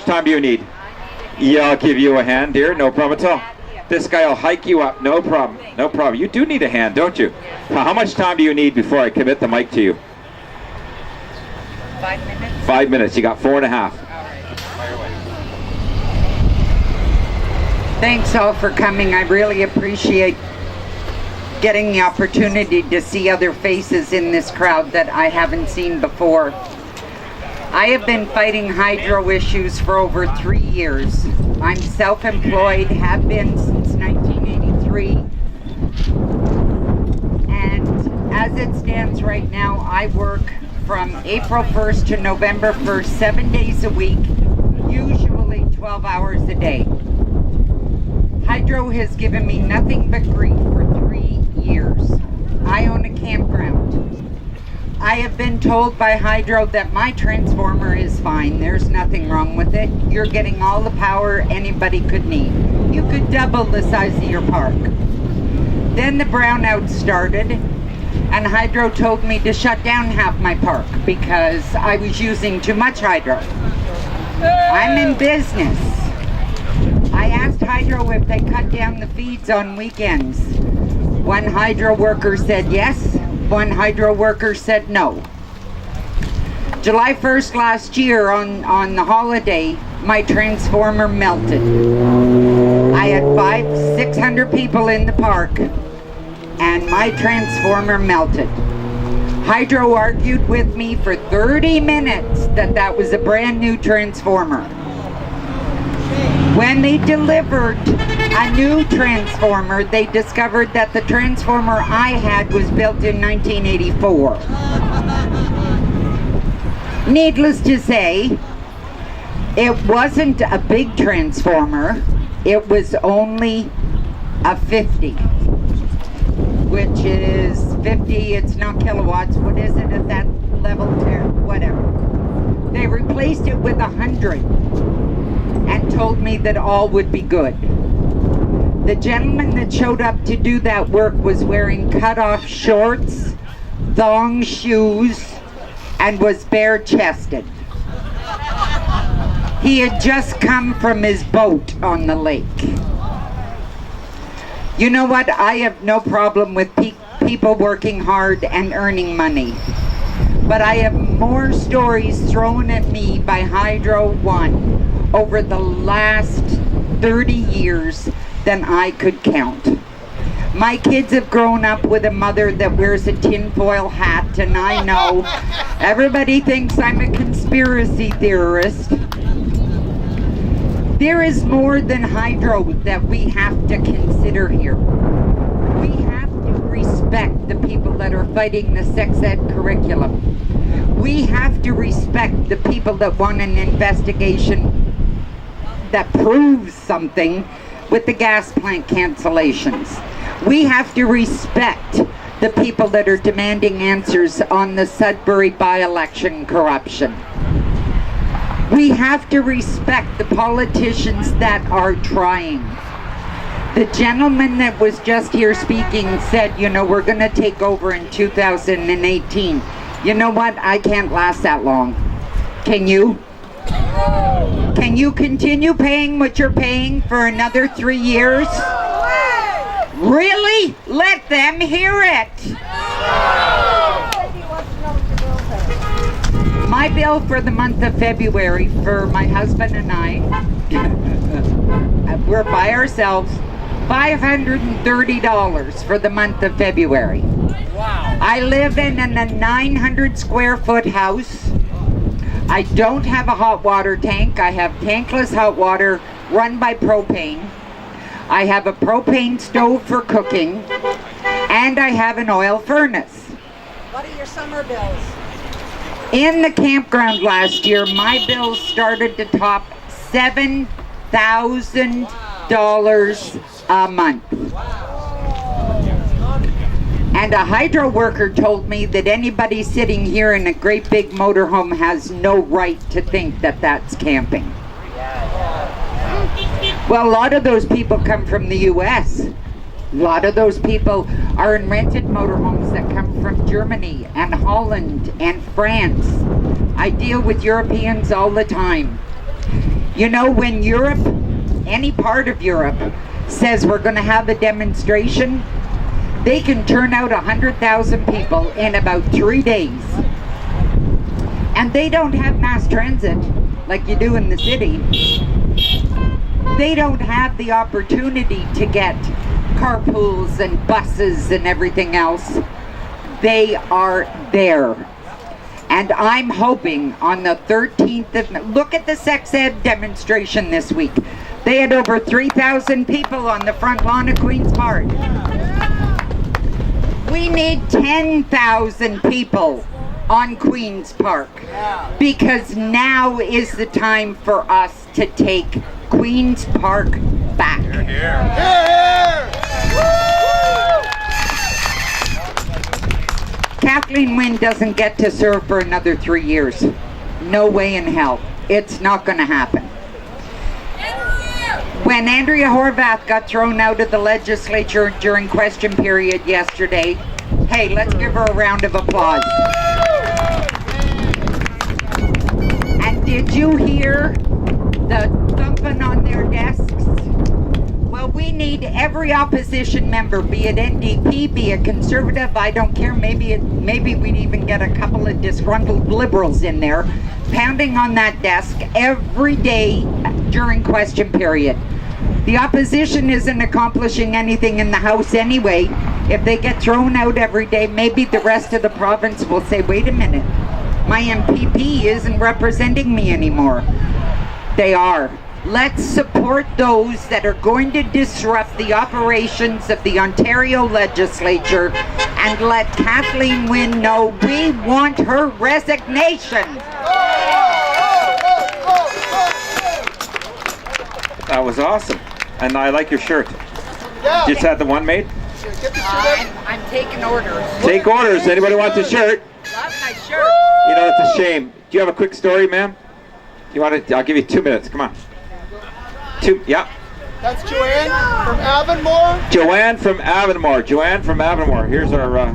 time do you need? Yeah, I'll give you a hand, dear. No problem at all. This guy will hike you up. No problem. No problem. You do need a hand, don't you? How much time do you need before I commit the mic to you? 5 minutes. 5 minutes. You got 4.5. Thanks all for coming. I really appreciate getting the opportunity to see other faces in this crowd that I haven't seen before. I have been fighting hydro issues for over 3 years. I'm self-employed, have been since 1983. And as it stands right now, I work from April 1st to November 1st, 7 days a week, usually 12 hours a day. Hydro has given me nothing but grief for 3 years. I own a campground. I have been told by Hydro that my transformer is fine. There's nothing wrong with it. You're getting all the power anybody could need. You could double the size of your park. Then the brownouts started, and Hydro told me to shut down half my park because I was using too much hydro. I'm in business. I asked Hydro if they cut down the feeds on weekends. One Hydro worker said yes, one Hydro worker said no. July 1st last year on the holiday, my transformer melted. I had 600 people in the park, and my transformer melted. Hydro argued with me for 30 minutes that was a brand new transformer. When they delivered a new transformer, they discovered that the transformer I had was built in 1984. Needless to say, it wasn't a big transformer. It was only a 50, which is 50, it's not kilowatts. What is it at that level? Whatever. They replaced it with 100 and told me that all would be good. The gentleman that showed up to do that work was wearing cut-off shorts, thong shoes, and was bare-chested. He had just come from his boat on the lake. You know what? I have no problem with people working hard and earning money. But I have more stories thrown at me by Hydro One over the last 30 years than I could count. My kids have grown up with a mother that wears a tinfoil hat, and I know everybody thinks I'm a conspiracy theorist. There is more than hydro that we have to consider here. We have to respect the people that are fighting the sex ed curriculum. We have to respect the people that want an investigation that proves something with the gas plant cancellations. We have to respect the people that are demanding answers on the Sudbury by-election corruption. We have to respect the politicians that are trying. The gentleman that was just here speaking said, you know, we're going to take over in 2018. You know what? I can't last that long. Can you? Can you continue paying what you're paying for another 3 years? Really? Let them hear it. My bill for the month of February for my husband and I, we're by ourselves, $530 for the month of February. Wow. I live in a 900 square foot house. I don't have a hot water tank. I have tankless hot water run by propane. I have a propane stove for cooking, and I have an oil furnace. What are your summer bills? In the campground last year, my bills started to top $7,000 a month. And a hydro worker told me that anybody sitting here in a great big motorhome has no right to think that that's camping. Well, a lot of those people come from the U.S. A lot of those people are in rented motorhomes that come from Germany and Holland and France. I deal with Europeans all the time. You know, when Europe, any part of Europe, says we're going to have a demonstration, they can turn out 100,000 people in about 3 days. And they don't have mass transit like you do in the city. They don't have the opportunity to get carpools and buses and everything else. They are there. And I'm hoping on the 13th of... Look at the sex ed demonstration this week. They had over 3,000 people on the front lawn of Queen's Park. We need 10,000 people on Queen's Park. Because now is the time for us to take Queen's Park back. Kathleen Wynne doesn't get to serve for another 3 years. No way in hell. It's not going to happen. When Andrea Horvath got thrown out of the legislature during question period yesterday, hey, let's give her a round of applause. And did you hear the thumping on their desks? Well, we need every opposition member, be it NDP, be it Conservative, I don't care, maybe we'd even get a couple of disgruntled Liberals in there, pounding on that desk every day during question period. The opposition isn't accomplishing anything in the House anyway. If they get thrown out every day, maybe the rest of the province will say, wait a minute, my MPP isn't representing me anymore. They are. Let's support those that are going to disrupt the operations of the Ontario legislature and let Kathleen Wynne know we want her resignation. That was awesome. And I like your shirt. Yeah. Just had the one made? I'm taking orders. Take orders. Anybody wants a shirt? Love my shirt. You know, it's a shame. Do you have a quick story, ma'am? You want to? I'll give you 2 minutes. Come on. Yeah. That's Joanne from Avonmore. Joanne from Avonmore. Here's our